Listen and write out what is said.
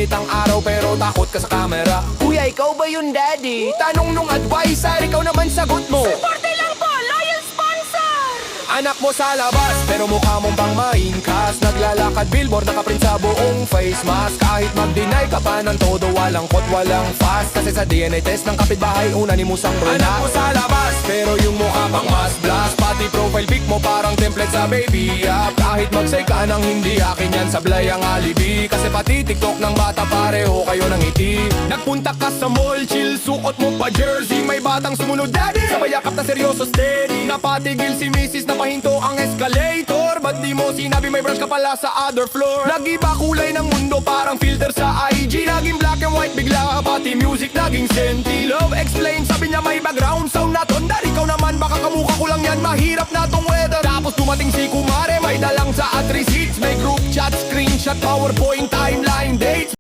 Mainit ang araw pero takot ka sa camera. Kuya, ikaw ba yun, daddy? Tanong nung advisor, ikaw naman sagot mo. Suporte lang po, loyal sponsor. Anak mo sa labas, pero mukha mong pang mainkas. Naglalakad billboard, nakaprint sa buong face mask. Kahit mag-deny ka pa ng todo, walang kot, walang fast. Kasi sa DNA test ng kapitbahay, una ni Musang Brunas. Anak mo sa labas, pero yung mukha pang mas blast. Pati profile pic mo parang template sa baby app. Kahit mag-say ka nang hindi akin yan, sablay ang alibi. Kasi pati TikTok ng bata pareho kayo ng ngiti. Nagpunta ka sa mall, chill, suot mo pa jersey. May batang sumunod, daddy, sabay yakap na seryoso, steady. Napatigil si Mrs. na pahinto ang escalator. Ba't di mo sinabi may brush ka pala sa other floor? Nag-iba kulay ng mundo parang filter sa IG. Naging black and white bigla, pati music naging senti. Love explain, sabi niya may background sound na ton. Dar ikaw naman, baka kamukha ko lang yan, mahirap na tong weather. Tapos dumating si Kumare, may dalang sa at receipts. May group chat, screenshot, PowerPoint, timeline, dates.